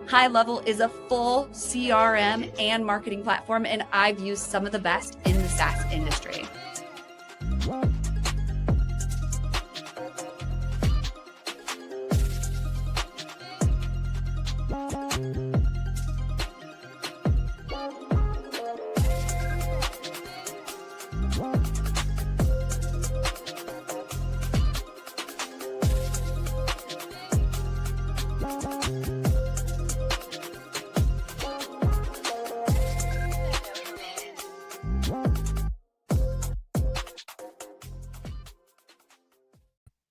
High Level is a full CRM and marketing platform, and I've used some of the best in the SaaS industry.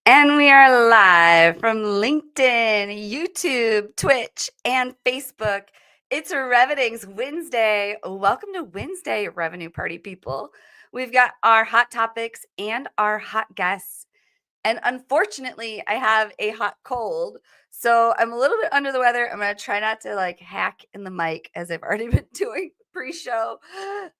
And we are live from LinkedIn, YouTube, Twitch, and Facebook. It's Revening's Wednesday. Welcome to Wednesday, Revenue Party people. We've got our hot topics and our hot guests. And unfortunately, I have a hot cold, so I'm a little bit under the weather. I'm going to try not to hack in the mic as I've already been doing pre-show.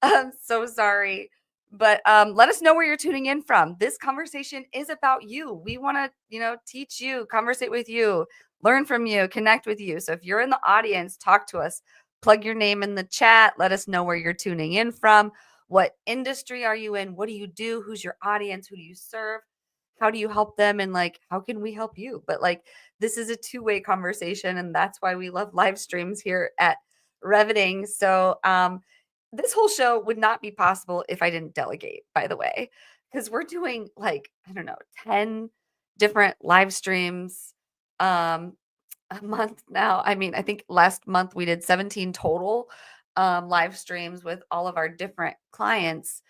I'm so sorry. But let us know where you're tuning in from. This conversation is about you. We want to, teach you, conversate with you, learn from you, connect with you. So if you're in the audience, talk to us. Plug your name in the chat. Let us know where you're tuning in from. What industry are you in? What do you do? Who's your audience? Who do you serve? How do you help them? And how can we help you? But this is a two-way conversation. And that's why we love live streams here at Revening. So, this whole show would not be possible if I didn't delegate, by the way, because we're doing 10 different live streams a month now. I mean, I think last month we did 17 total live streams with all of our different clients.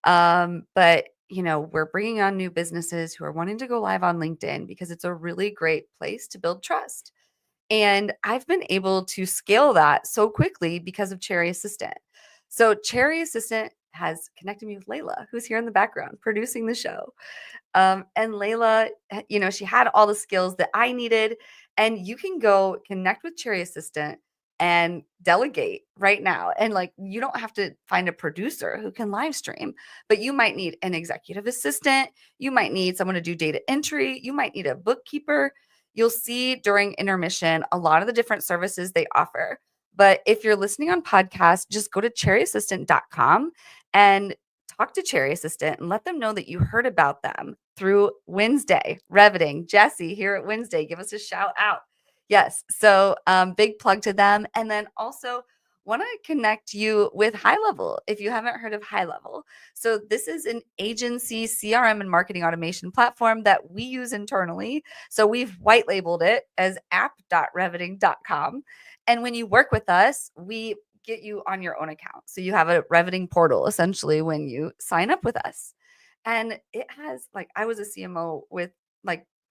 But we're bringing on new businesses who are wanting to go live on LinkedIn because it's a really great place to build trust. And I've been able to scale that so quickly because of Cherry Assistant. So Cherry Assistant has connected me with Layla, who's here in the background producing the show. And Layla, she had all the skills that I needed. And you can go connect with Cherry Assistant and delegate right now. And you don't have to find a producer who can live stream, but you might need an executive assistant. You might need someone to do data entry. You might need a bookkeeper. You'll see during intermission a lot of the different services they offer. But if you're listening on podcast, just go to cherryassistant.com and talk to Cherry Assistant and let them know that you heard about them through WinsDay, Revening. Jesse here at WinsDay, give us a shout out. Yes. So big plug to them. And then also want to connect you with High Level if you haven't heard of High Level. So this is an agency CRM and marketing automation platform that we use internally. So we've white labeled it as app.revening.com. And when you work with us, we get you on your own account. So you have a Revening portal essentially when you sign up with us. And it has I was a CMO with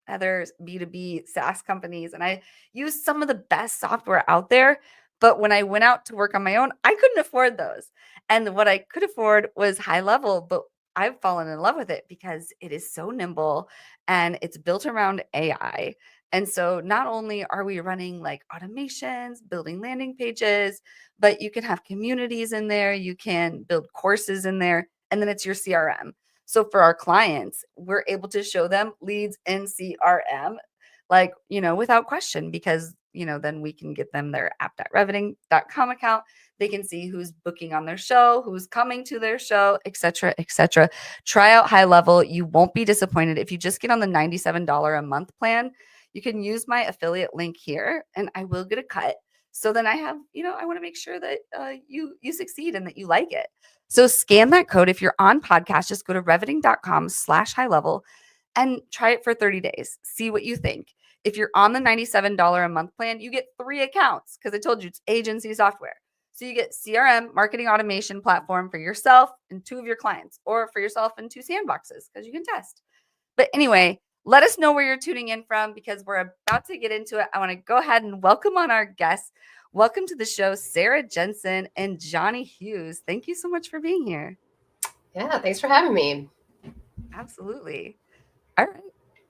other B2B SaaS companies, and I used some of the best software out there. But when I went out to work on my own, I couldn't afford those. And what I could afford was High Level, but I've fallen in love with it because it is so nimble and it's built around AI. And so not only are we running automations, building landing pages, but you can have communities in there, you can build courses in there, and then it's your CRM. So for our clients, we're able to show them leads in CRM, without question, because, then we can get them their app.revening.com account. They can see who's booking on their show, who's coming to their show, et cetera, et cetera. Try out High Level. You won't be disappointed. If you just get on the $97 a month plan, you can use my affiliate link here and I will get a cut. So then I have, I want to make sure that you succeed and that you like it. So scan that code. If you're on podcast, just go to revening.com/high level and try it for 30 days. See what you think. If you're on the $97 a month plan, you get 3 accounts because I told you it's agency software. So you get CRM, marketing automation platform for yourself and 2 of your clients, or for yourself and 2 sandboxes because you can test. But anyway, let us know where you're tuning in from because we're about to get into it. I want to go ahead and welcome on our guests. Welcome to the show, Sara Jensen and Johnny Hughes. Thank you so much for being here. Yeah, thanks for having me. Absolutely. All right.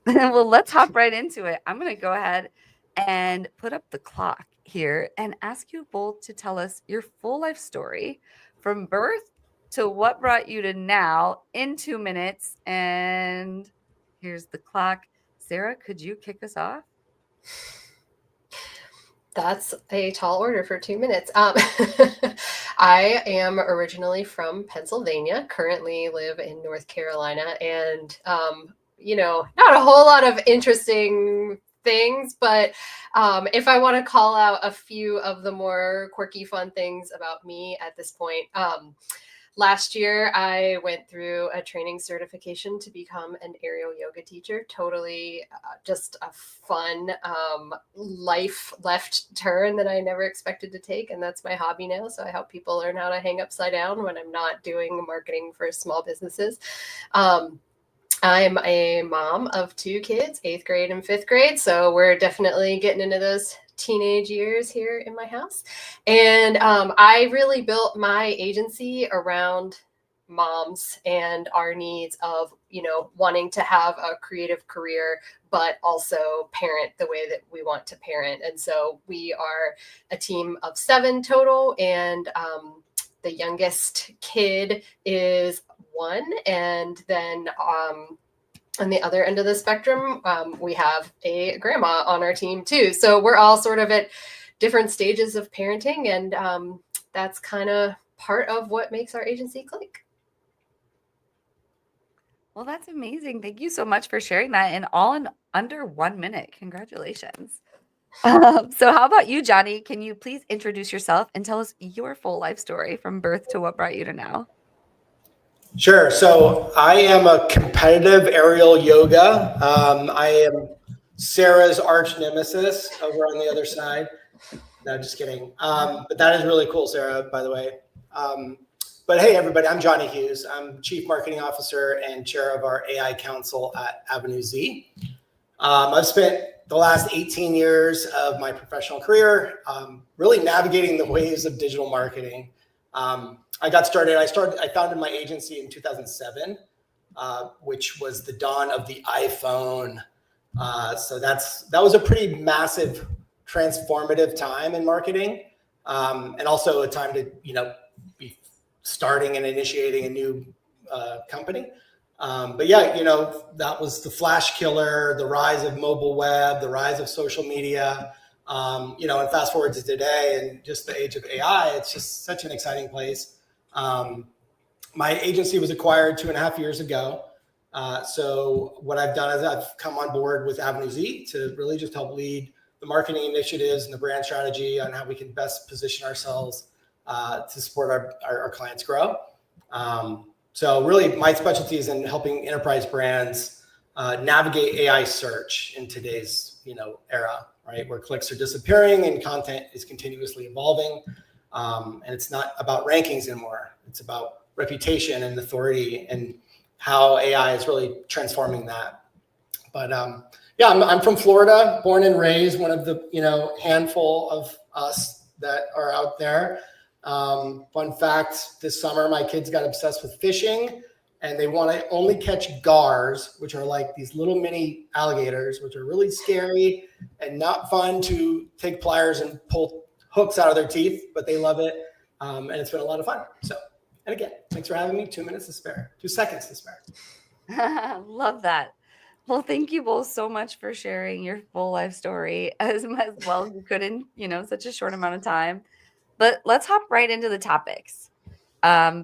Well, let's hop right into it. I'm going to go ahead and put up the clock here and ask you both to tell us your full life story from birth to what brought you to now in 2 minutes. And here's the clock. Sara, could you kick us off? That's a tall order for 2 minutes. I am originally from Pennsylvania, currently live in North Carolina, and not a whole lot of interesting things, but if I want to call out a few of the more quirky, fun things about me at this point, last year, I went through a training certification to become an aerial yoga teacher. Totally just a fun life left turn that I never expected to take. And that's my hobby now. So I help people learn how to hang upside down when I'm not doing marketing for small businesses. I'm a mom of 2 kids, 8th grade and 5th grade. So we're definitely getting into those teenage years here in my house. And I really built my agency around moms and our needs of, wanting to have a creative career, but also parent the way that we want to parent. And so we are a team of 7 total. And the youngest kid is 1. And then on the other end of the spectrum, we have a grandma on our team too. So we're all sort of at different stages of parenting, and that's kind of part of what makes our agency click. Well, that's amazing. Thank you so much for sharing that, and all in under 1 minute. Congratulations. So how about you, Johnny? Can you please introduce yourself and tell us your full life story from birth to what brought you to now? Sure. So I am a competitive aerial yoga. I am Sara's arch nemesis over on the other side. No, just kidding. But that is really cool, Sara, by the way. But hey, everybody, I'm Johnny Hughes. I'm Chief Marketing Officer and Chair of our AI Council at Avenue Z. I've spent the last 18 years of my professional career really navigating the waves of digital marketing. I founded my agency in 2007, which was the dawn of the iPhone. So that was a pretty massive transformative time in marketing, and also a time to, be starting and initiating a new company. But yeah, that was the flash killer, the rise of mobile web, the rise of social media. And fast forward to today and just the age of AI, it's just such an exciting place. My agency was acquired 2.5 years ago. So what I've done is I've come on board with Avenue Z to really just help lead the marketing initiatives and the brand strategy on how we can best position ourselves to support our clients grow. So really my specialty is in helping enterprise brands navigate AI search in today's era, right? Where clicks are disappearing and content is continuously evolving. And it's not about rankings anymore. It's about reputation and authority and how AI is really transforming that. But yeah, I'm from Florida, born and raised, one of the handful of us that are out there. Fun fact, this summer my kids got obsessed with fishing, and they want to only catch gars, which are like these little mini alligators, which are really scary and not fun to take pliers and pull hooks out of their teeth, but they love it. And it's been a lot of fun. So, and again, thanks for having me. 2 minutes to spare, 2 seconds to spare. Love that. Well, thank you both so much for sharing your full life story as well as you could in, such a short amount of time. But let's hop right into the topics.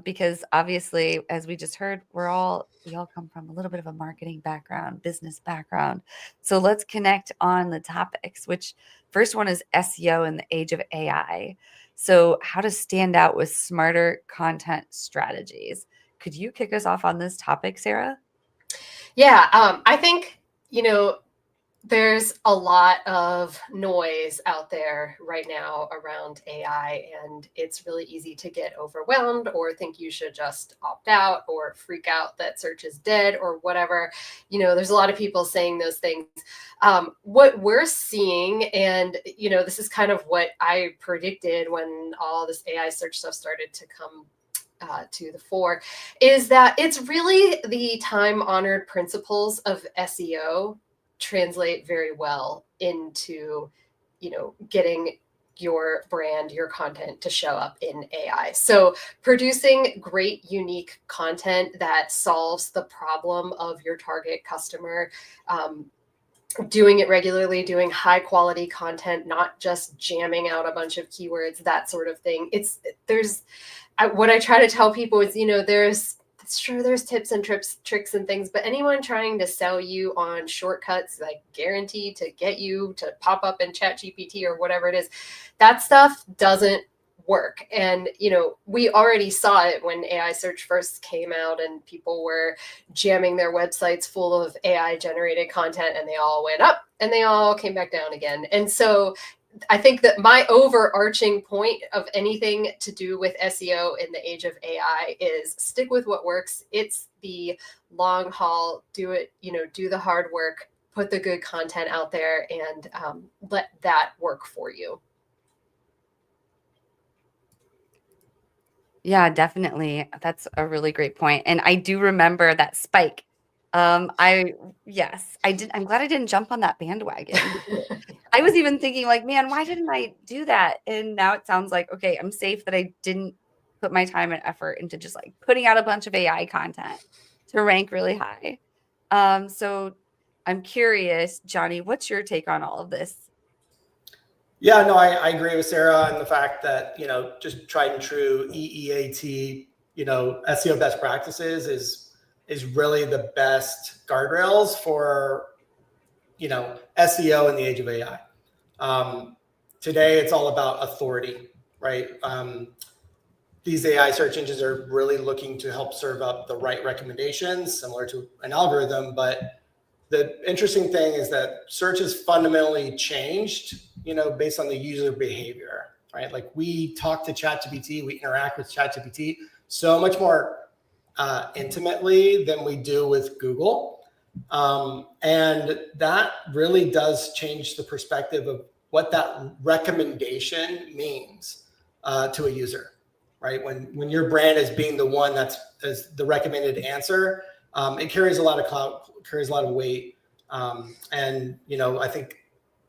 Because obviously, as we just heard, we all come from a little bit of a marketing background, business background. So let's connect on the topics, which first one is SEO in the age of AI. So how to stand out with smarter content strategies. Could you kick us off on this topic, Sara? Yeah, I think, There's a lot of noise out there right now around AI, and it's really easy to get overwhelmed or think you should just opt out or freak out that search is dead or whatever. There's a lot of people saying those things. What we're seeing, and this is kind of what I predicted when all this AI search stuff started to come to the fore, is that it's really the time-honored principles of SEO translate very well into, getting your brand, your content to show up in AI. So producing great, unique content that solves the problem of your target customer, doing it regularly, doing high quality content, not just jamming out a bunch of keywords, that sort of thing. What I try to tell people is, there's tips and tricks and things, but anyone trying to sell you on shortcuts, like guaranteed to get you to pop up in ChatGPT or whatever it is, that stuff doesn't work. And, we already saw it when AI search first came out and people were jamming their websites full of AI generated content, and they all went up and they all came back down again. And so I think that my overarching point of anything to do with SEO in the age of AI is stick with what works. It's the long haul. Do it, do the hard work, put the good content out there, and let that work for you. Yeah, definitely. That's a really great point. And I do remember that spike. Yes, I did. I'm glad I didn't jump on that bandwagon. I was even thinking like, man, why didn't I do that? And now it sounds like, okay, I'm safe that I didn't put my time and effort into just like putting out a bunch of AI content to rank really high. So I'm curious, Johnny, what's your take on all of this? Yeah, no, I agree with Sarah on the fact that, just tried and true EEAT, SEO best practices is really the best guardrails for, SEO in the age of AI. Today, it's all about authority, right? These AI search engines are really looking to help serve up the right recommendations, similar to an algorithm. But the interesting thing is that search has fundamentally changed, based on the user behavior, right? Like we talk to ChatGPT, we interact with ChatGPT so much more intimately than we do with Google. And that really does change the perspective of what that recommendation means to a user, right? When your brand is being the one that's the recommended answer, it carries a lot of clout, carries a lot of weight. And, I think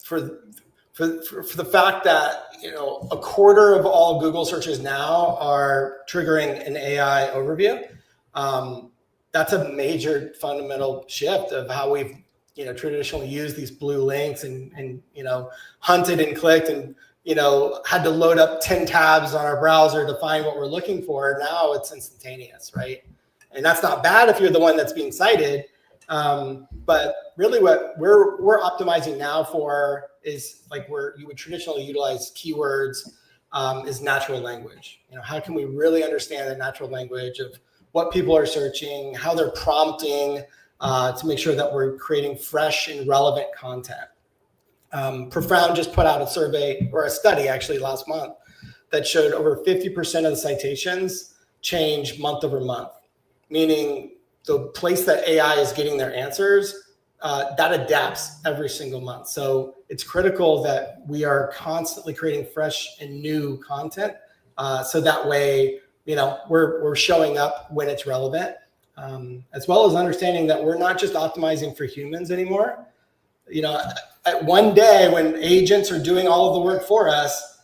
for the fact that, a quarter of all Google searches now are triggering an AI overview, that's a major fundamental shift of how we've, traditionally used these blue links and hunted and clicked and, had to load up 10 tabs on our browser to find what we're looking for. Now it's instantaneous, right? And that's not bad if you're the one that's being cited. But really what we're optimizing now for is like where you would traditionally utilize keywords is natural language. How can we really understand the natural language of what people are searching, how they're prompting to make sure that we're creating fresh and relevant content. Profound just put out a survey or a study actually last month that showed over 50% of the citations change month over month, meaning the place that AI is getting their answers, that adapts every single month. So it's critical that we are constantly creating fresh and new content. So that way, we're showing up when it's relevant, as well as understanding that we're not just optimizing for humans anymore. At one day when agents are doing all of the work for us,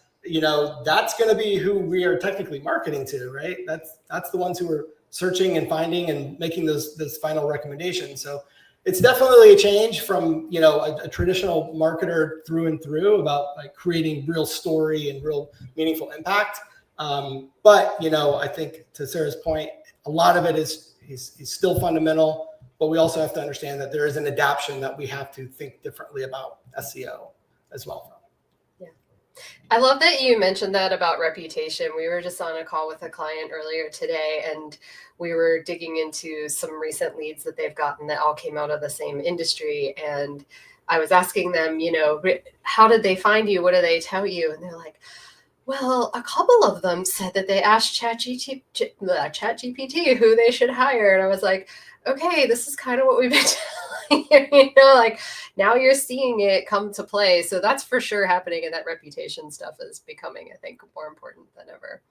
that's going to be who we are technically marketing to, right? That's the ones who are searching and finding and making those final recommendations. So it's definitely a change from, a traditional marketer through and through about like creating real story and real meaningful impact. But, I think to Sarah's point, a lot of it is still fundamental, but we also have to understand that there is an adaptation that we have to think differently about SEO as well. Yeah. I love that you mentioned that about reputation. We were just on a call with a client earlier today, and we were digging into some recent leads that they've gotten that all came out of the same industry. And I was asking them, how did they find you? What do they tell you? And they're like, well, a couple of them said that they asked ChatGPT who they should hire. And I was like, okay, this is kind of what we've been telling you, like now you're seeing it come to play. So that's for sure happening. And that reputation stuff is becoming, I think, more important than ever.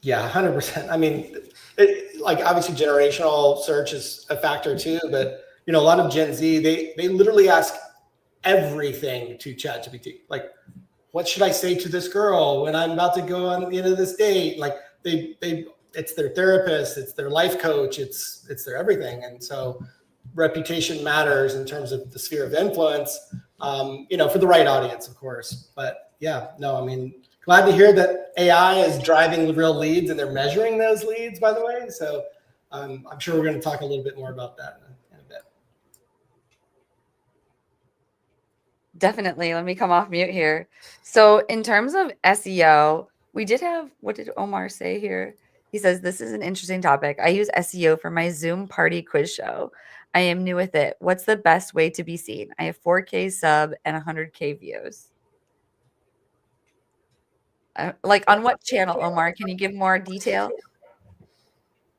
Yeah, 100%. I mean, like obviously generational search is a factor too, but a lot of Gen Z, they literally ask everything to ChatGPT. Like, what should I say to this girl when I'm about to go on this date? Like it's their therapist, it's their life coach, it's their everything. And so reputation matters in terms of the sphere of influence, for the right audience, of course. But yeah, no, I mean, glad to hear that AI is driving the real leads and they're measuring those leads, by the way. So I'm sure we're going to talk a little bit more about that in a bit. Definitely. Let me come off mute here. So in terms of SEO, we did have, what did Omar say here? He says, this is an interesting topic. I use SEO for my Zoom party quiz show. I am new with it. What's the best way to be seen? I have 4K sub and 100K views. Like on what channel, Omar? Can you give more detail?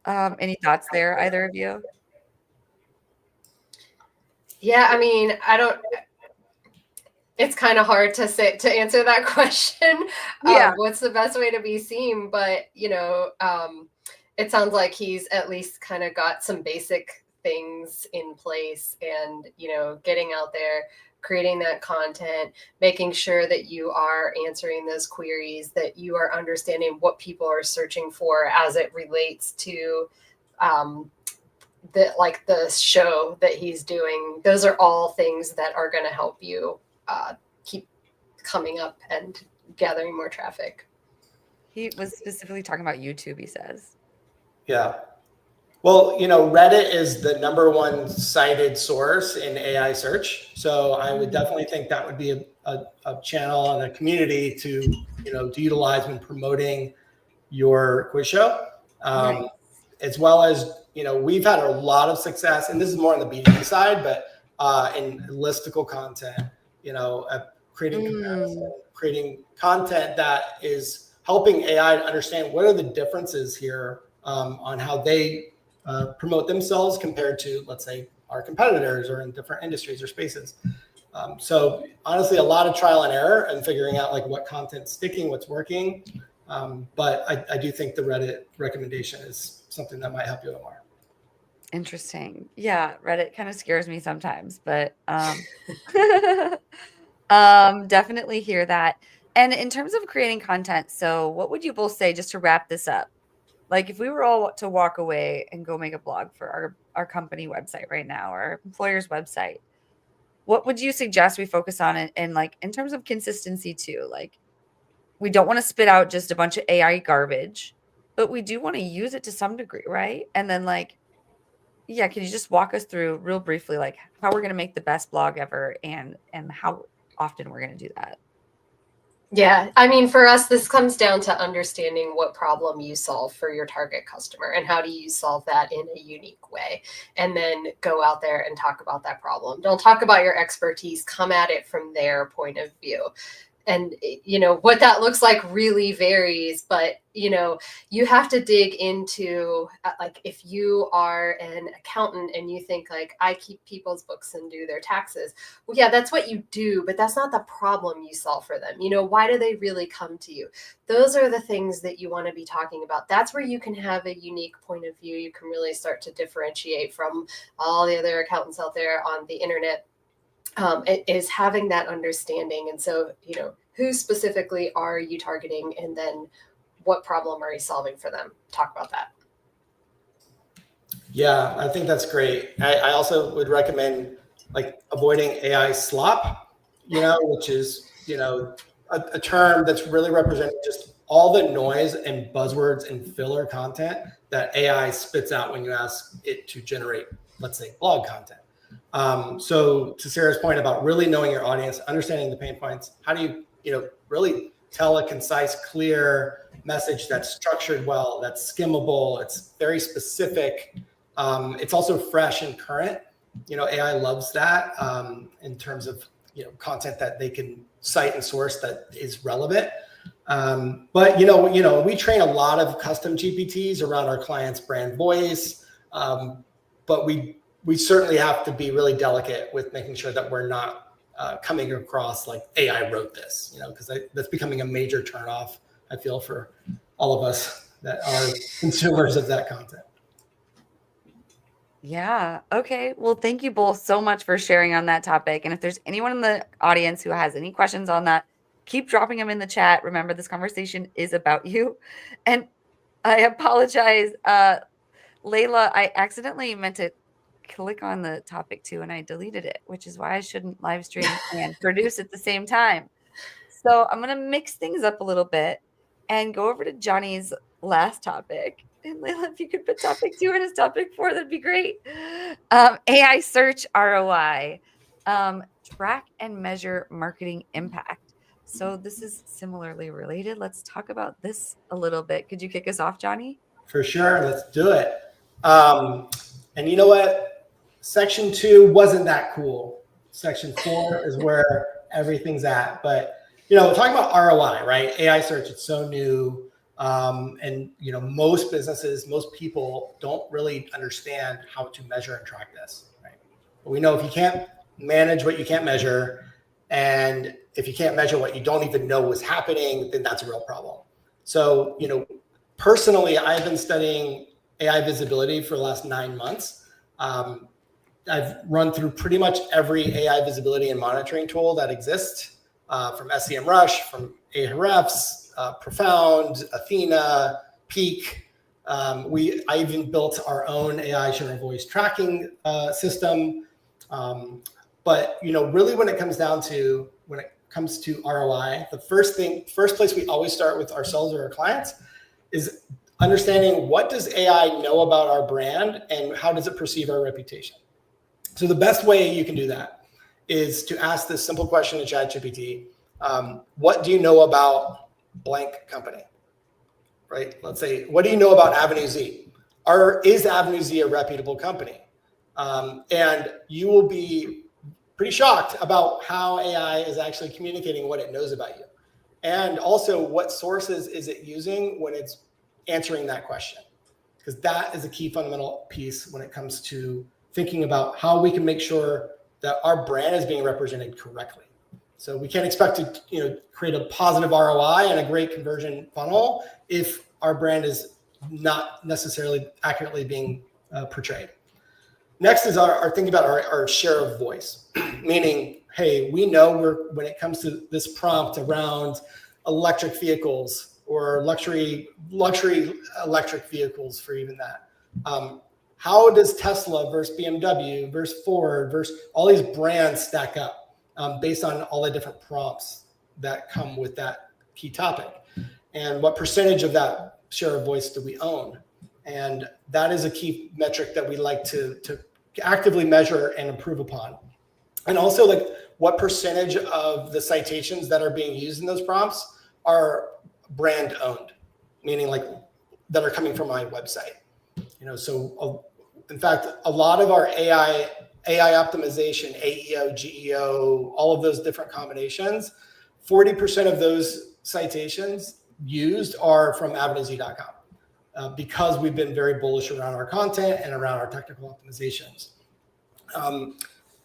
Any thoughts there, either of you? Yeah, I mean, it's kind of hard to answer that question. Yeah. What's the best way to be seen? But, it sounds like he's at least kind of got some basic things in place and, getting out there, creating that content, making sure that you are answering those queries, that you are understanding what people are searching for as it relates to the show that he's doing. Those are all things that are going to help you keep coming up and gathering more traffic. He was specifically talking about YouTube, he says. Yeah. Well, Reddit is the #1 cited source in AI search. So I would definitely think that would be a channel and a community to utilize when promoting your quiz show. Right. As well as, we've had a lot of success, and this is more on the B2B side, but in listicle content, creating comparison, creating content that is helping AI to understand what are the differences here on how they promote themselves compared to, let's say, our competitors or in different industries or spaces. So honestly, a lot of trial and error and figuring out like what content's sticking, what's working. But I do think the Reddit recommendation is something that might help you a lot more. Interesting. Yeah, Reddit kind of scares me sometimes, but definitely hear that. And in terms of creating content, so what would you both say, just to wrap this up? Like if we were all to walk away and go make a blog for our company website right now, or our employer's website, what would you suggest we focus on and like in terms of consistency too? Like we don't want to spit out just a bunch of AI garbage, but we do want to use it to some degree, right? And then like, yeah, can you just walk us through real briefly like how we're going to make the best blog ever and how often we're going to do that? Yeah, I mean, for us, this comes down to understanding what problem you solve for your target customer and how do you solve that in a unique way. And then go out there and talk about that problem. Don't talk about your expertise, come at it from their point of view. And, what that looks like really varies, but, you have to dig into, like, if you are an accountant and you think like, I keep people's books and do their taxes. Well, yeah, that's what you do, but that's not the problem you solve for them. Why do they really come to you? Those are the things that you want to be talking about. That's where you can have a unique point of view. You can really start to differentiate from all the other accountants out there on the internet. It is having that understanding. And so, who specifically are you targeting? And then what problem are you solving for them? Talk about that. Yeah, I think that's great. I also would recommend like avoiding AI slop, which is, a term that's really representing just all the noise and buzzwords and filler content that AI spits out when you ask it to generate, let's say, blog content. So to Sarah's point about really knowing your audience, understanding the pain points, how do you, really tell a concise, clear message that's structured well, that's skimmable, it's very specific. It's also fresh and current. AI loves that in terms of, content that they can cite and source that is relevant. But we train a lot of custom GPTs around our clients' brand voice. But we certainly have to be really delicate with making sure that we're not coming across like AI wrote this, because that's becoming a major turnoff, I feel, for all of us that are consumers of that content. Yeah. Okay. Well, thank you both so much for sharing on that topic. And if there's anyone in the audience who has any questions on that, keep dropping them in the chat. Remember, this conversation is about you. And I apologize, Layla, I accidentally meant to click on the topic too, and I deleted it, which is why I shouldn't live stream and produce at the same time. So I'm going to mix things up a little bit and go over to Johnny's last topic. And Layla, if you could put topic 2 and his topic 4, that'd be great. AI search ROI, track and measure marketing impact. So this is similarly related. Let's talk about this a little bit. Could you kick us off, Johnny? For sure. Let's do it. And you know what? Section 2 wasn't that cool. Section 4 is where everything's at. But, talking about ROI, right? AI search, it's so new. And, most businesses, most people don't really understand how to measure and track this, right? But we know if you can't manage what you can't measure, and if you can't measure what you don't even know was happening, then that's a real problem. So, personally, I've been studying AI visibility for the last 9 months. I've run through pretty much every AI visibility and monitoring tool that exists, from SEMrush, from Ahrefs, Profound, Athena, Peak. I even built our own AI share of voice tracking system. But really, when it comes to ROI, the first place we always start with ourselves or our clients is understanding what does AI know about our brand and how does it perceive our reputation. So the best way you can do that is to ask this simple question to ChatGPT. What do you know about blank company, right? Let's say, what do you know about Avenue Z? Is Avenue Z a reputable company? And you will be pretty shocked about how AI is actually communicating what it knows about you. And also, what sources is it using when it's answering that question? Because that is a key fundamental piece when it comes to thinking about how we can make sure that our brand is being represented correctly. So we can't expect to create a positive ROI and a great conversion funnel if our brand is not necessarily accurately being portrayed. Next is our thinking about our share of voice, meaning, hey, we know when it comes to this prompt around electric vehicles or luxury electric vehicles for even that. How does Tesla versus BMW versus Ford versus all these brands stack up based on all the different prompts that come with that key topic? And what percentage of that share of voice do we own? And that is a key metric that we like to actively measure and improve upon. And also, like, what percentage of the citations that are being used in those prompts are brand owned, meaning like that are coming from my website. So in fact, a lot of our AI optimization, AEO, GEO, all of those different combinations, 40% of those citations used are from AvenueZ.com because we've been very bullish around our content and around our technical optimizations.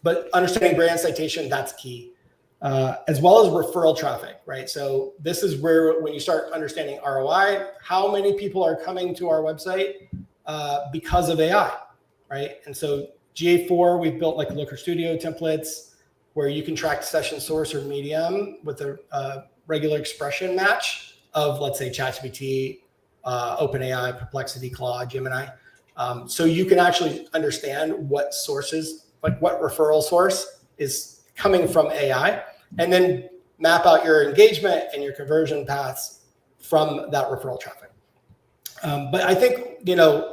But understanding brand citation, that's key, as well as referral traffic, right? So this is where, when you start understanding ROI, how many people are coming to our website because of AI, right? And so GA4, we've built like Looker Studio templates where you can track session source or medium with a regular expression match of, let's say, ChatGPT, OpenAI, Perplexity, Claude, Gemini. So you can actually understand what sources, like what referral source is coming from AI, and then map out your engagement and your conversion paths from that referral traffic. But I think,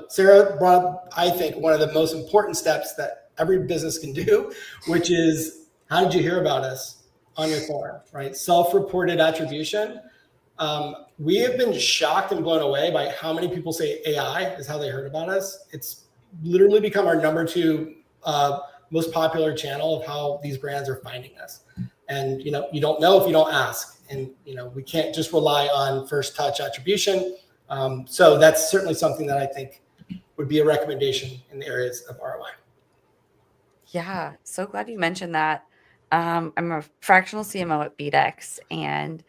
Sarah brought up, I think, one of the most important steps that every business can do, which is, how did you hear about us on your forum, right? Self-reported attribution. We have been shocked and blown away by how many people say AI is how they heard about us. It's literally become our number 2 most popular channel of how these brands are finding us. And, you don't know if you don't ask. And, we can't just rely on first touch attribution. So that's certainly something that I think would be a recommendation in the areas of ROI. Yeah, so glad you mentioned that. I'm a fractional CMO at BDEX, and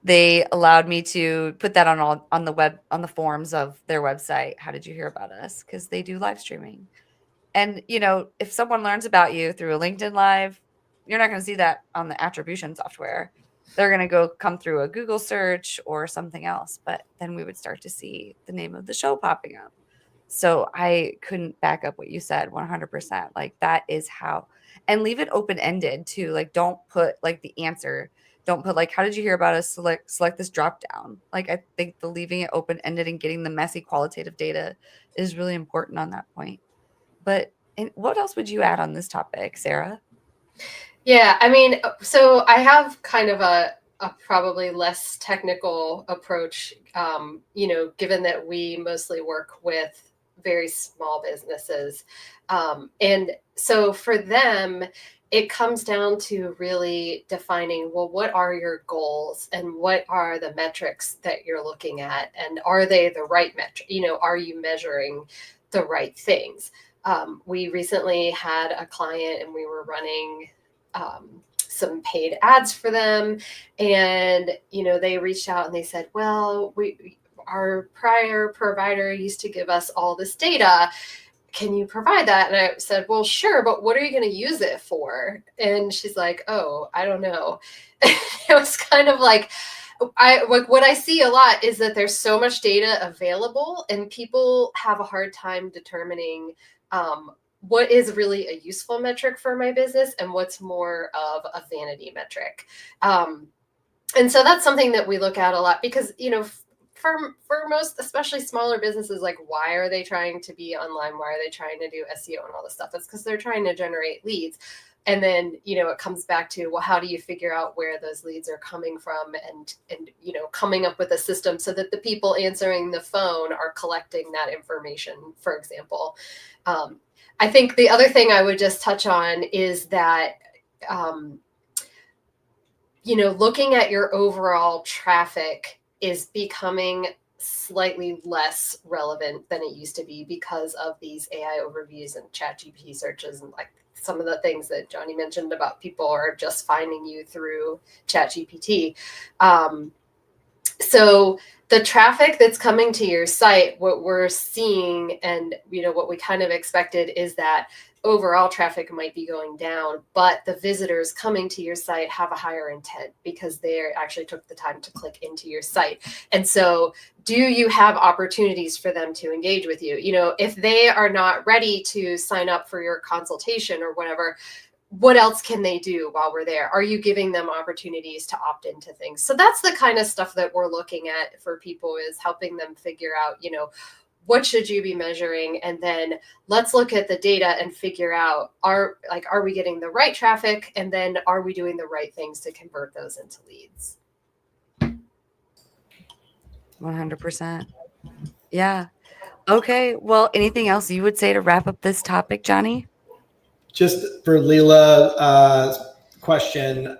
they allowed me to put that on the forums of their website. How did you hear about us? Because they do live streaming. And if someone learns about you through a LinkedIn Live, you're not going to see that on the attribution software. They're going to come through a Google search or something else. But then we would start to see the name of the show popping up. So I couldn't back up what you said 100%. Like that is how, and leave it open-ended too. Like don't put like the answer. Don't put like, how did you hear about us? Select this drop down. Like I think the leaving it open-ended and getting the messy qualitative data is really important on that point. But what else would you add on this topic, Sara? Yeah, I mean, so I have kind of a probably less technical approach, given that we mostly work with very small businesses. And so for them, it comes down to really defining, well, what are your goals and what are the metrics that you're looking at? And are they the right metric? Are you measuring the right things? We recently had a client and we were running some paid ads for them. And, they reached out and they said, well, our prior provider used to give us all this data. Can you provide that? And I said, well, sure, but what are you going to use it for? And she's like, oh, I don't know. It was kind of like, what I see a lot is that there's so much data available and people have a hard time determining what is really a useful metric for my business and what's more of a vanity metric. And so that's something that we look at a lot because, for most, especially smaller businesses, like why are they trying to be online? Why are they trying to do SEO and all this stuff? That's because they're trying to generate leads. And then, it comes back to, well, how do you figure out where those leads are coming from and coming up with a system so that the people answering the phone are collecting that information, for example. I think the other thing I would just touch on is that, looking at your overall traffic is becoming slightly less relevant than it used to be because of these AI overviews and ChatGPT searches and like some of the things that Johnny mentioned about people are just finding you through ChatGPT. So the traffic that's coming to your site, what we're seeing and, what we kind of expected is that overall traffic might be going down, but the visitors coming to your site have a higher intent because they actually took the time to click into your site. And so do you have opportunities for them to engage with you? If they are not ready to sign up for your consultation or whatever, what else can they do while we're there? Are you giving them opportunities to opt into things? So that's the kind of stuff that we're looking at for people, is helping them figure out, what should you be measuring? And then let's look at the data and figure out, are we getting the right traffic? And then are we doing the right things to convert those into leads? 100%. Yeah. Okay. Well, anything else you would say to wrap up this topic, Johnny? Just for Leela's question,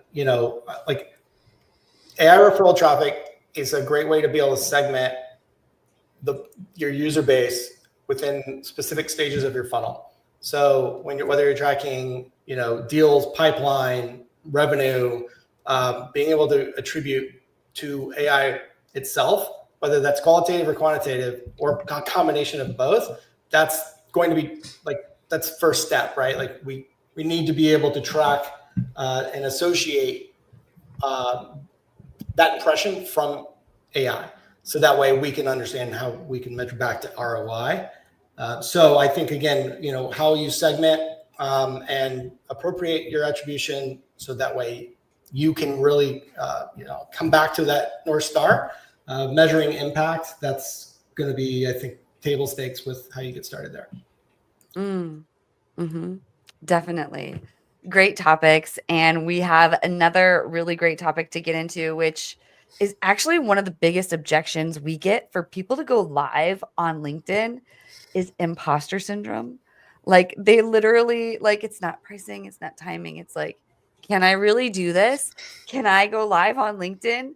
like AI referral traffic is a great way to be able to segment your user base within specific stages of your funnel. So whether you're tracking, deals, pipeline, revenue, being able to attribute to AI itself, whether that's qualitative or quantitative or a combination of both, that's going to be that's first step, right? Like we need to be able to track and associate that impression from AI. So that way we can understand how we can measure back to ROI. So I think, again, how you segment and appropriate your attribution so that way you can really, come back to that North Star, measuring impact. That's going to be, I think, table stakes with how you get started there. Definitely. Great topics. And we have another really great topic to get into, which is actually one of the biggest objections we get for people to go live on LinkedIn is imposter syndrome. Like they literally, like, it's not pricing, it's not timing. It's like, can I really do this? Can I go live on LinkedIn?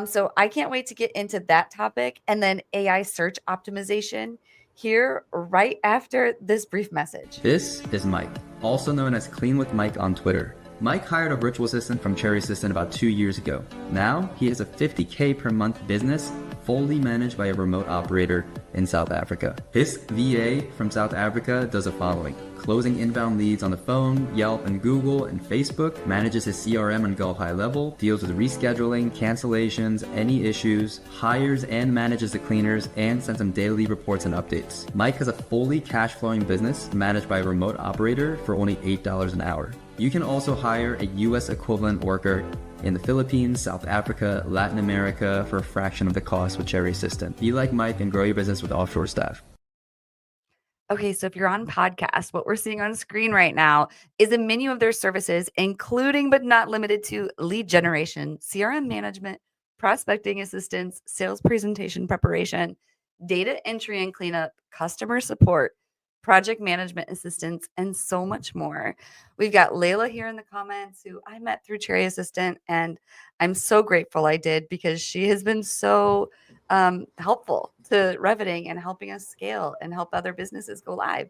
So I can't wait to get into that topic, and then AI search optimization here right after this brief message. This is Mike, also known as Clean with Mike on Twitter. Mike hired a virtual assistant from Cherry Assistant about 2 years ago. Now he has a $50K per month business fully managed by a remote operator in South Africa. His VA from South Africa does the following: closing inbound leads on the phone, Yelp and Google and Facebook, manages his CRM and Go high level, deals with rescheduling, cancellations, any issues, hires and manages the cleaners, and sends them daily reports and updates. Mike has a fully cash flowing business managed by a remote operator for only $8 an hour. You can also hire a US equivalent worker in the Philippines, South Africa, Latin America for a fraction of the cost with Cherry Assistant. Be like Mike and grow your business with offshore staff. Okay, so if you're on podcast, what we're seeing on screen right now is a menu of their services, including but not limited to lead generation, CRM management, prospecting assistance, sales presentation preparation, data entry and cleanup, customer support, project management assistance, and so much more. We've got Layla here in the comments, who I met through Cherry Assistant, and I'm so grateful I did, because she has been so helpful to Reveting and helping us scale and help other businesses go live.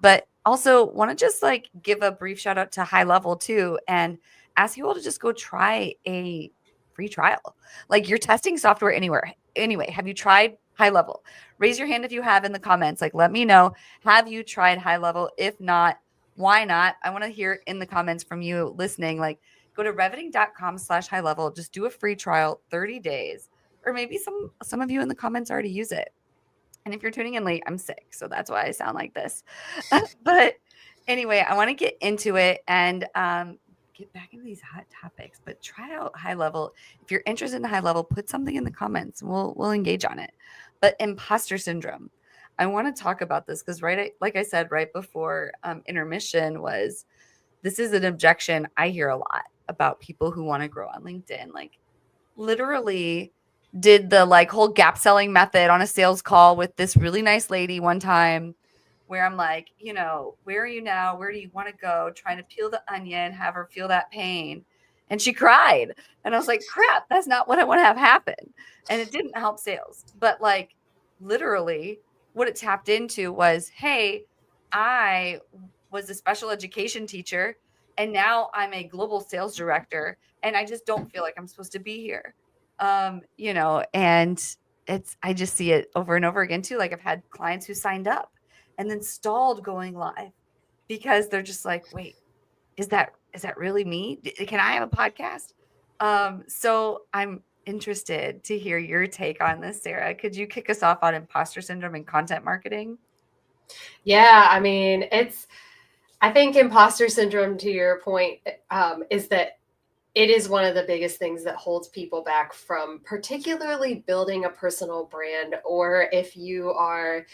But also want to just like give a brief shout out to High Level too, and ask you all to just go try a free trial. Like, you're testing software anywhere. Anyway, have you tried High Level? Raise your hand if you have in the comments. Like, let me know. Have you tried High Level? If not, why not? I want to hear in the comments from you listening. Like, go to reveting.com/high level. Just do a free trial, 30 days. Or maybe some of you in the comments already use it. And if you're tuning in late, I'm sick, so that's why I sound like this. But anyway, I want to get into it and get back into these hot topics. But try out High Level. If you're interested in High Level, put something in the comments. We'll engage on it. But imposter syndrome, I want to talk about this because like I said right before intermission, was this is an objection I hear a lot about people who want to grow on LinkedIn. Like, literally did the like whole gap selling method on a sales call with this really nice lady one time, where I'm like, where are you now? Where do you want to go? Trying to peel the onion, have her feel that pain. And she cried. And I was like, crap, that's not what I want to have happen. And it didn't help sales. But like, literally what it tapped into was, hey, I was a special education teacher, and now I'm a global sales director, and I just don't feel like I'm supposed to be here. And I just see it over and over again too. Like, I've had clients who signed up and then stalled going live because they're just like, wait, is that really me? Can I have a podcast? So I'm interested to hear your take on this, Sarah. Could you kick us off on imposter syndrome and content marketing? Yeah, I mean, I think imposter syndrome, to your point, is that it is one of the biggest things that holds people back from particularly building a personal brand, or if you are,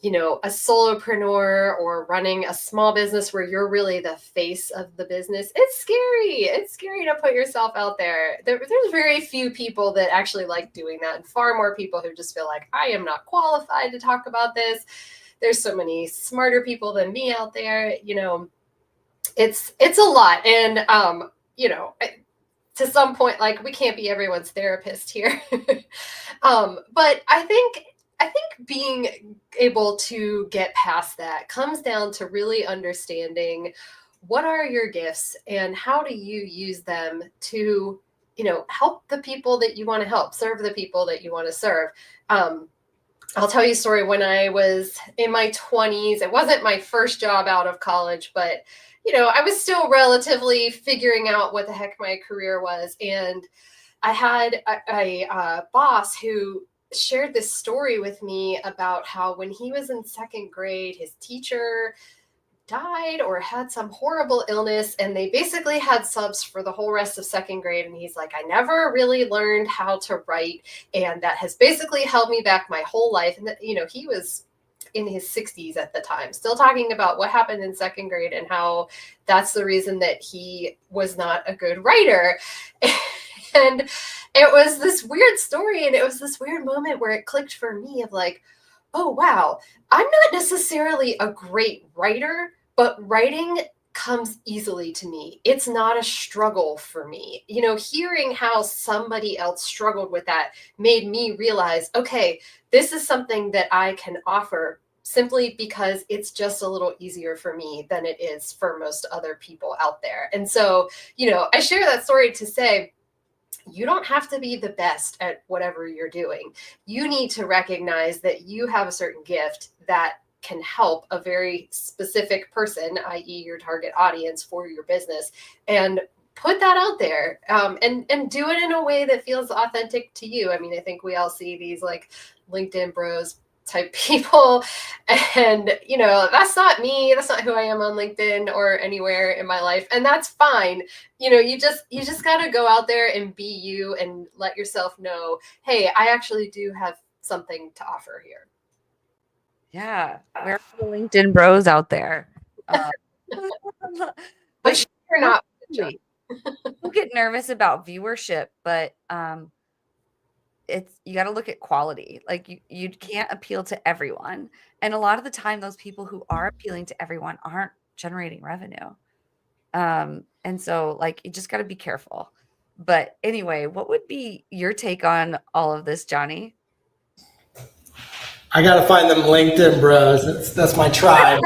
a solopreneur or running a small business where you're really the face of the business. It's scary. It's scary to put yourself out there. There's very few people that actually like doing that, and far more people who just feel like, I am not qualified to talk about this. There's so many smarter people than me out there. It's a lot. And, to some point, like, we can't be everyone's therapist here. But I think being able to get past that comes down to really understanding what are your gifts and how do you use them to, help the people that you want to help, serve the people that you want to serve. I'll tell you a story. When I was in my 20s, it wasn't my first job out of college, but I was still relatively figuring out what the heck my career was. And I had a boss who shared this story with me about how when he was in second grade, his teacher died or had some horrible illness, and they basically had subs for the whole rest of second grade. And he's like, I never really learned how to write, and that has basically held me back my whole life. And he was in his 60s at the time, still talking about what happened in second grade and how that's the reason that he was not a good writer. And it was this weird story, and it was this weird moment where it clicked for me of like, oh, wow, I'm not necessarily a great writer, but writing comes easily to me. It's not a struggle for me. Hearing how somebody else struggled with that made me realize, okay, this is something that I can offer simply because it's just a little easier for me than it is for most other people out there. And so, I share that story to say, you don't have to be the best at whatever you're doing. You need to recognize that you have a certain gift that can help a very specific person, i.e. your target audience for your business, and put that out there, and do it in a way that feels authentic to you. I mean, I think we all see these like LinkedIn bros type people, and that's not me. That's not who I am on LinkedIn or anywhere in my life, and that's fine. You just got to go out there and be you and let yourself know, hey, I actually do have something to offer here. Yeah, where are the LinkedIn bros out there? But you're not. Don't get nervous about viewership, but you got to look at quality. Like you can't appeal to everyone, and a lot of the time, those people who are appealing to everyone aren't generating revenue. And so like you just got to be careful. But anyway, what would be your take on all of this, Johnny? I got to find them LinkedIn bros. That's my tribe.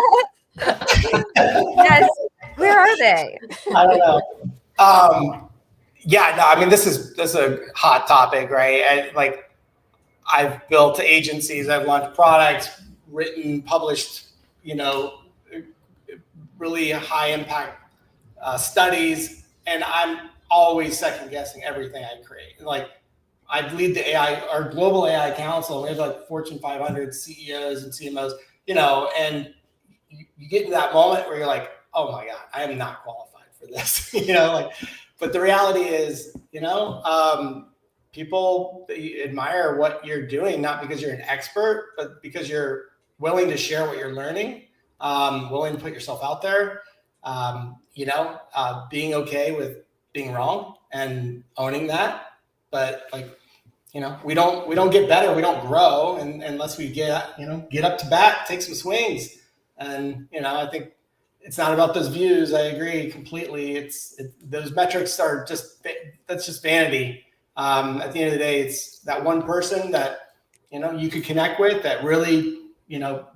Yes. Where are they? I don't know. Yeah, no, I mean, this is a hot topic, right? I've built agencies, I've launched products, written, published, really high impact studies, and I'm always second guessing everything I create. Like, I lead the our global AI council. We have like Fortune 500 CEOs and CMOs, and you get into that moment where you're like, oh my God, I am not qualified for this, but the reality is, people admire what you're doing, not because you're an expert, but because you're willing to share what you're learning, willing to put yourself out there, being okay with being wrong and owning that. But we don't get better, we don't grow unless we get up to bat, take some swings. And I think it's not about those views. I agree completely. Those metrics are that's just vanity. At the end of the day, it's that one person that you could connect with that really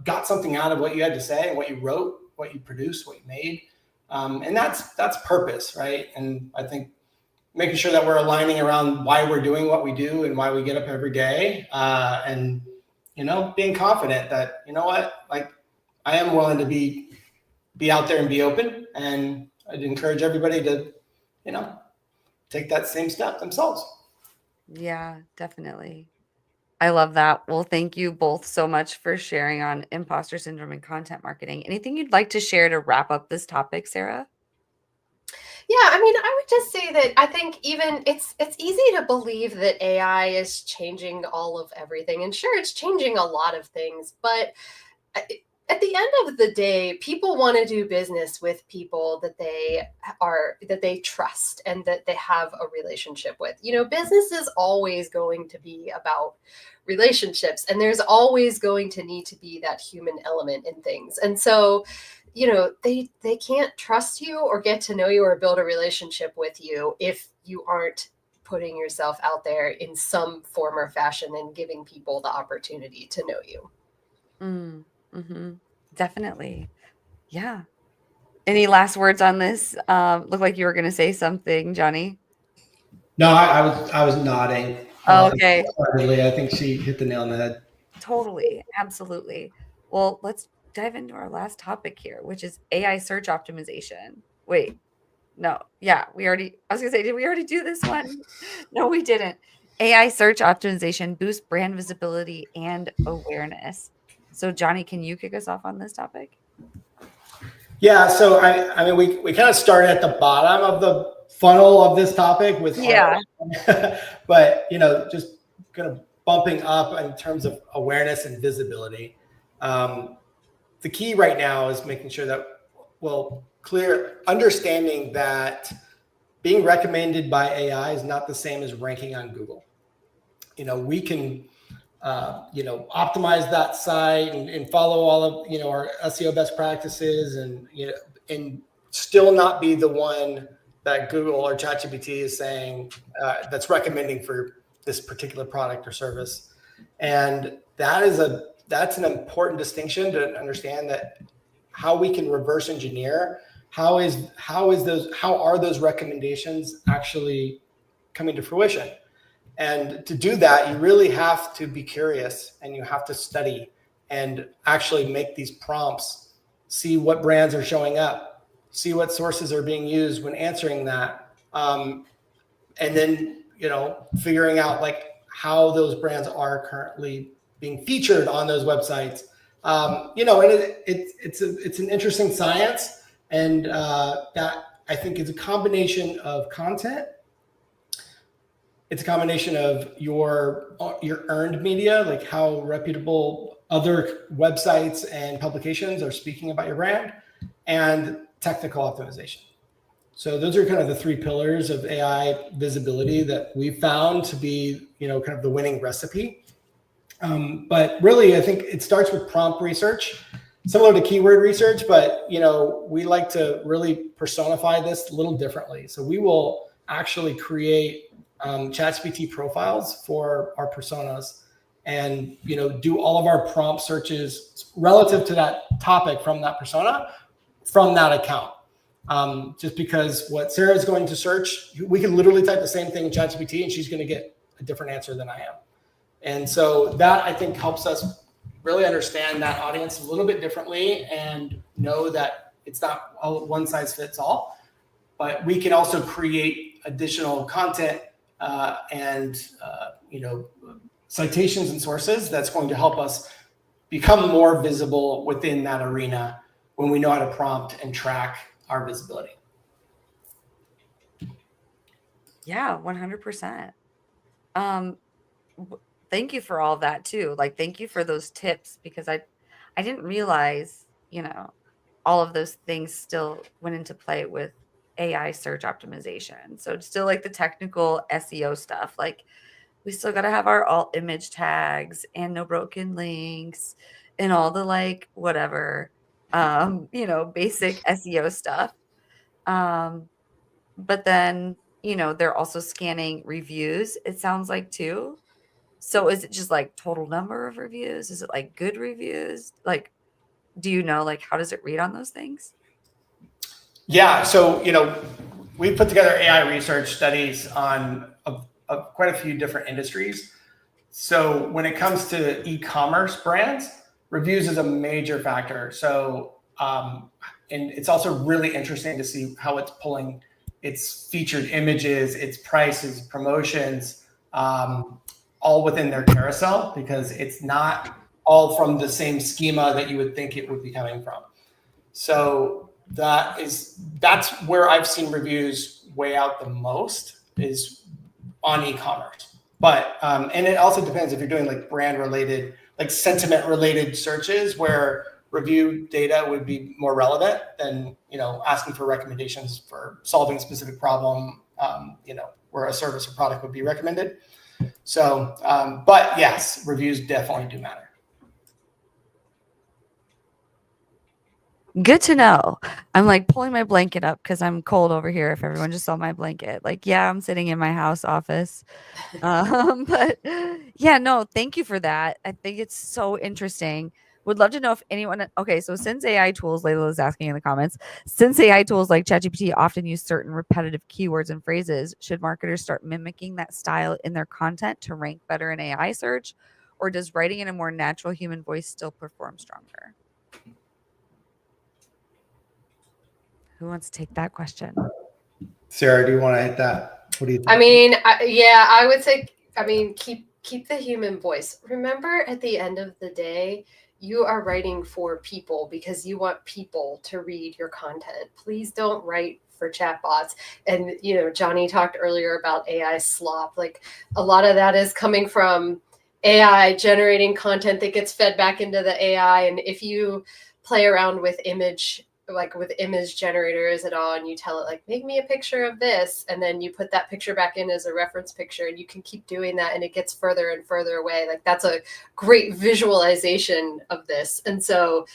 got something out of what you had to say, what you wrote, what you produced, what you made, and that's purpose, right? And I think making sure that we're aligning around why we're doing what we do and why we get up every day, and being confident that I am willing to be out there and be open, and I'd encourage everybody to take that same step themselves. Yeah, definitely. I love that. Well, thank you both so much for sharing on imposter syndrome and content marketing. Anything you'd like to share to wrap up this topic, Sara? Yeah, I mean, I would just say that I think even it's easy to believe that AI is changing all of everything. And sure, it's changing a lot of things, but at the end of the day, people want to do business with people that they trust and that they have a relationship with. Business is always going to be about relationships, and there's always going to need to be that human element in things. And so, they can't trust you or get to know you or build a relationship with you if you aren't putting yourself out there in some form or fashion and giving people the opportunity to know you. Mm-hmm. Definitely. Yeah. Any last words on this? Look like you were going to say something, Johnny. No, I was nodding. Okay. I think she hit the nail on the head. Totally. Absolutely. Well, let's dive into our last topic here, which is AI search optimization. Wait, no. Yeah, I was going to say, did we already do this one? No, we didn't. AI search optimization boosts brand visibility and awareness. So, Johnny, can you kick us off on this topic? Yeah. So, I mean, we kind of started at the bottom of the funnel of this topic with, but, just kind of bumping up in terms of awareness and visibility. The key right now is making sure that, understanding that being recommended by AI is not the same as ranking on Google. We can optimize that site and follow all of, our SEO best practices and still not be the one that Google or ChatGPT is saying that's recommending for this particular product or service. And that's an important distinction to understand, that how we can reverse engineer, how are those recommendations actually coming to fruition. And to do that, you really have to be curious, and you have to study and actually make these prompts, see what brands are showing up, see what sources are being used when answering that. And then, figuring out like how those brands are currently being featured on those websites. And it's an interesting science, and that I think is a combination of content. It's a combination of your earned media, like how reputable other websites and publications are speaking about your brand, and technical optimization. So those are kind of the three pillars of AI visibility that we've found to be, kind of the winning recipe. But really, I think it starts with prompt research, similar to keyword research, but, we like to really personify this a little differently. So we will actually create ChatGPT profiles for our personas, and do all of our prompt searches relative to that topic from that persona, from that account. Just because what Sarah is going to search, we can literally type the same thing in ChatGPT and she's going to get a different answer than I am. And so that, I think, helps us really understand that audience a little bit differently and know that it's not all one size fits all, but we can also create additional content and citations and sources that's going to help us become more visible within that arena when we know how to prompt and track our visibility. Yeah, 100%. Thank you for all that too. Like, thank you for those tips, because I didn't realize, all of those things still went into play with AI search optimization. So it's still like the technical SEO stuff. Like, we still got to have our alt image tags and no broken links and all the like whatever, basic SEO stuff. But then, they're also scanning reviews, it sounds like, too. So is it just like total number of reviews? Is it like good reviews? Like, do you know, like, how does it read on those things? Yeah. So, we put together AI research studies on quite a few different industries. So when it comes to e-commerce brands, reviews is a major factor. So, and it's also really interesting to see how it's pulling its featured images, its prices, promotions, all within their carousel, because it's not all from the same schema that you would think it would be coming from. So that's where I've seen reviews weigh out the most, is on e-commerce. But and it also depends if you're doing like brand related, like sentiment related searches, where review data would be more relevant than asking for recommendations for solving a specific problem, where a service or product would be recommended. So, but yes, reviews definitely do matter. Good to know. I'm like pulling my blanket up because I'm cold over here. If everyone just saw my blanket, like, yeah, I'm sitting in my house office. But yeah, no, thank you for that. I think it's so interesting. Would love to know if anyone, okay, so since AI tools, Layla is asking in the comments, since AI tools like ChatGPT often use certain repetitive keywords and phrases, should marketers start mimicking that style in their content to rank better in AI search? Or does writing in a more natural human voice still perform stronger? Who wants to take that question? Sarah, do you want to hit that? What do you think? I mean, I would say, keep the human voice. Remember, at the end of the day, you are writing for people because you want people to read your content. Please don't write for chatbots. And, Johnny talked earlier about AI slop. Like, a lot of that is coming from AI generating content that gets fed back into the AI. And if you play around with image like with image generators at all, and you tell it like, make me a picture of this, and then you put that picture back in as a reference picture, and you can keep doing that, and it gets further and further away. Like that's a great visualization of this. And so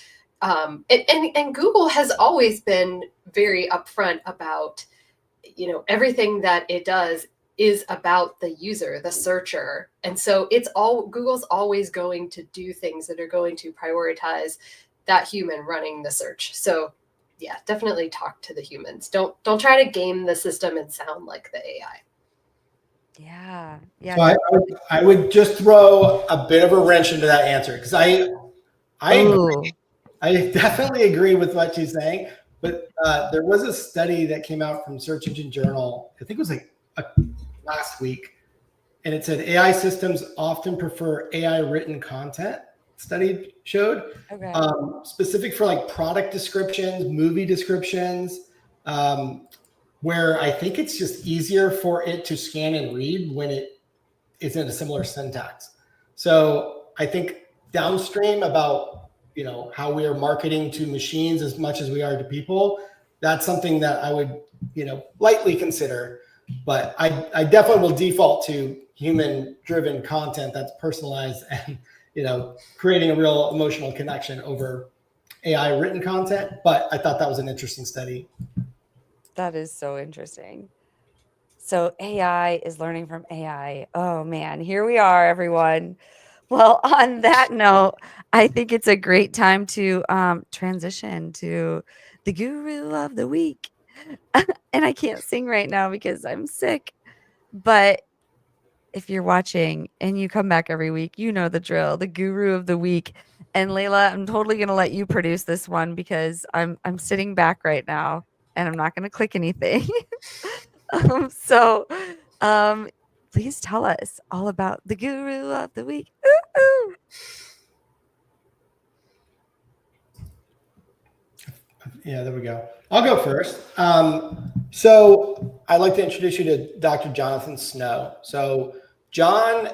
and Google has always been very upfront about, everything that it does is about the user, the searcher. And so Google's always going to do things that are going to prioritize that human running the search. So yeah, definitely talk to the humans. Don't try to game the system and sound like the AI. Yeah. So I would just throw a bit of a wrench into that answer, because I agree. I definitely agree with what she's saying. But there was a study that came out from Search Engine Journal, I think it was like last week, and it said AI systems often prefer AI written content. Study showed, specific for like product descriptions, movie descriptions, where I think it's just easier for it to scan and read when it is in a similar syntax. So I think downstream about how we are marketing to machines as much as we are to people, that's something that I would lightly consider. But I definitely will default to human driven content that's personalized and creating a real emotional connection over AI written content. But I thought that was an interesting study. That is so interesting. So AI is learning from AI. Oh man, here we are, everyone. Well, on that note, I think it's a great time to transition to the guru of the week. And I can't sing right now because I'm sick. But if you're watching and you come back every week, you know the drill, the guru of the week. And Layla, I'm totally going to let you produce this one because I'm sitting back right now and I'm not going to click anything. So please tell us all about the guru of the week. Ooh, ooh. Yeah, there we go. I'll go first. So I'd like to introduce you to Dr. Jonathan Snow. So John,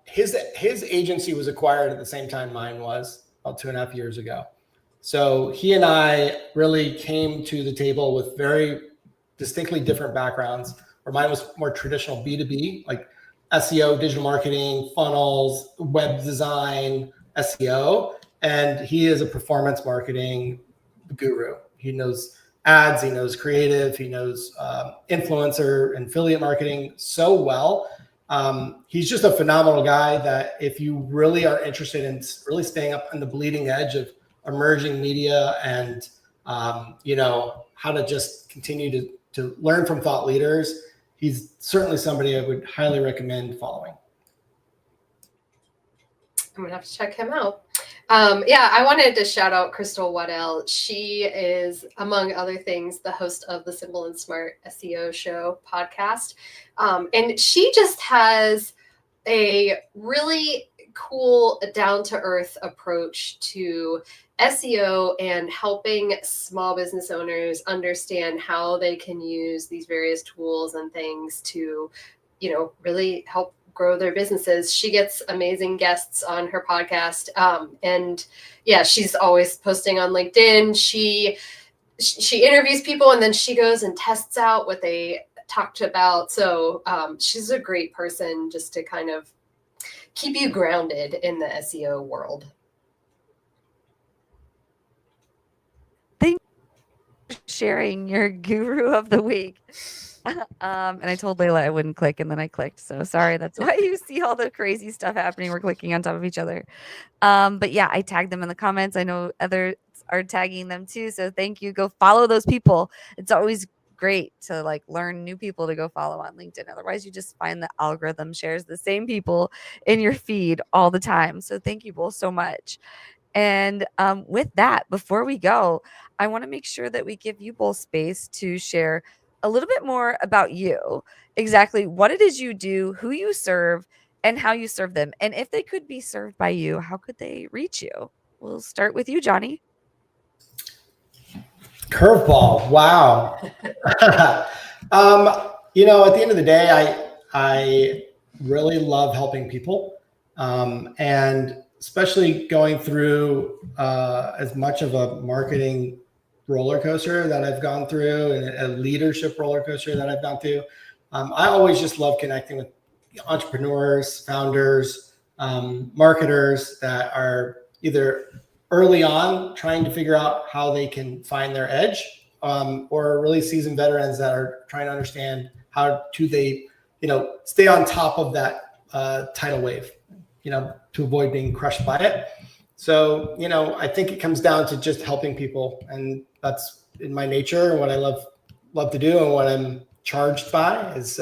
his agency was acquired at the same time mine was, about 2.5 years ago. So he and I really came to the table with very distinctly different backgrounds. Where mine was more traditional B2B, like SEO, digital marketing, funnels, web design, SEO. And he is a performance marketing guru. He knows ads, he knows creative, he knows influencer and affiliate marketing so well. He's just a phenomenal guy that if you really are interested in really staying up on the bleeding edge of emerging media and how to just continue to learn from thought leaders, he's certainly somebody I would highly recommend following. I'm gonna have to check him out. I wanted to shout out Crystal Waddell. She is, among other things, the host of the Simple and Smart SEO Show podcast. And she just has a really cool, down-to-earth approach to SEO and helping small business owners understand how they can use these various tools and things to, really help grow their businesses. She gets amazing guests on her podcast. And yeah, she's always posting on LinkedIn. She interviews people and then she goes and tests out what they talked about. So she's a great person just to kind of keep you grounded in the SEO world. Thank you for sharing your guru of the week. And I told Layla I wouldn't click, and then I clicked. So sorry. That's why you see all the crazy stuff happening. We're clicking on top of each other. But yeah, I tagged them in the comments. I know others are tagging them too. So thank you. Go follow those people. It's always great to learn new people to go follow on LinkedIn. Otherwise, you just find the algorithm shares the same people in your feed all the time. So thank you both so much. And with that, before we go, I want to make sure that we give you both space to share a little bit more about you, exactly what it is you do, who you serve, and how you serve them. And if they could be served by you, how could they reach you? We'll start with you, Johnny. Curveball. Wow. At the end of the day, I really love helping people. And especially going through as much of a marketing roller coaster that I've gone through and a leadership roller coaster that I've gone through. I always just love connecting with entrepreneurs, founders, marketers that are either early on trying to figure out how they can find their edge, or really seasoned veterans that are trying to understand how to they, stay on top of that tidal wave, to avoid being crushed by it. So, I think it comes down to just helping people, and that's in my nature and what I love to do, and what I'm charged by is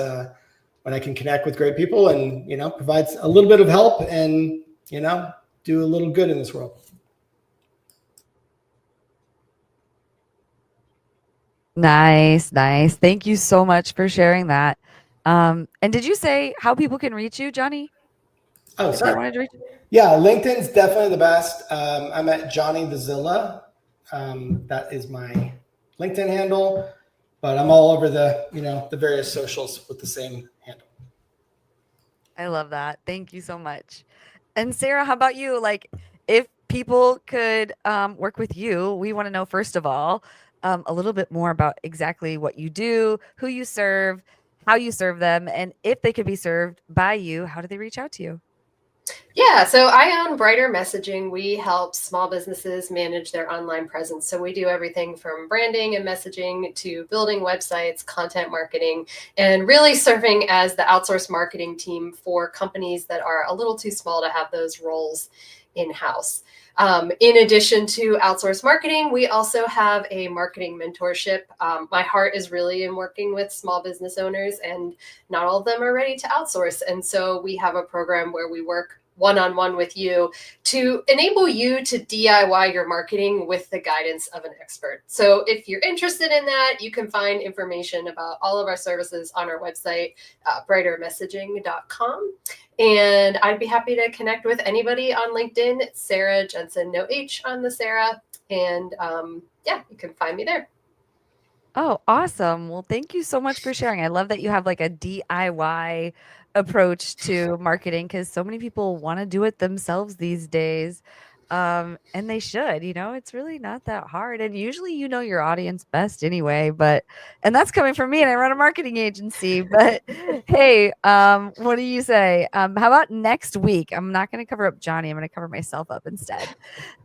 when I can connect with great people and, provides a little bit of help and, do a little good in this world. Nice. Thank you so much for sharing that. And did you say how people can reach you, Johnny? Oh, If they sorry. wanted to reach you? Yeah, LinkedIn's definitely the best. I'm at Johnny the Zilla. That is my LinkedIn handle, but I'm all over the various socials with the same handle. I love that. Thank you so much. And Sarah, how about you? Like, if people could work with you, we want to know, first of all, a little bit more about exactly what you do, who you serve, how you serve them, and if they could be served by you, how do they reach out to you? Yeah, so I own Brighter Messaging. We help small businesses manage their online presence. So we do everything from branding and messaging to building websites, content marketing, and really serving as the outsourced marketing team for companies that are a little too small to have those roles in-house. In addition to outsourced marketing, we also have a marketing mentorship. My heart is really in working with small business owners, and not all of them are ready to outsource. And so we have a program where we work one-on-one with you to enable you to DIY your marketing with the guidance of an expert. So if you're interested in that, you can find information about all of our services on our website, brightermessaging.com. And I'd be happy to connect with anybody on LinkedIn. It's Sara Jensen, no H on the Sara. And you can find me there. Oh, awesome. Well, thank you so much for sharing. I love that you have like a DIY approach to marketing, because so many people want to do it themselves these days. And they should, it's really not that hard. And usually your audience best anyway, and that's coming from me, and I run a marketing agency. But hey, what do you say? How about next week? I'm not going to cover up Johnny. I'm going to cover myself up instead.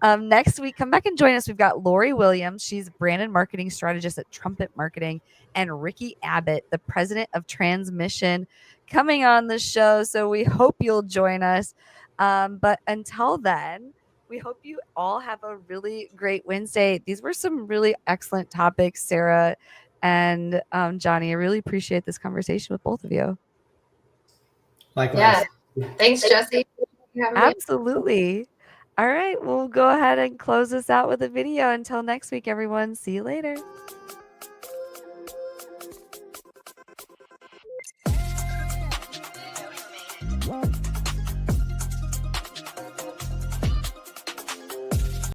Next week, come back and join us. We've got Lori Williams. She's brand and marketing strategist at Trumpet Marketing, and Ricky Abbott, the president of Transmission, coming on the show. So we hope you'll join us. But until then, we hope you all have a really great Wednesday. These were some really excellent topics, Sarah and Johnny. I really appreciate this conversation with both of you. Likewise. Yeah. Thanks, Jesse. Absolutely. All right, we'll go ahead and close this out with a video. Until next week, everyone. See you later.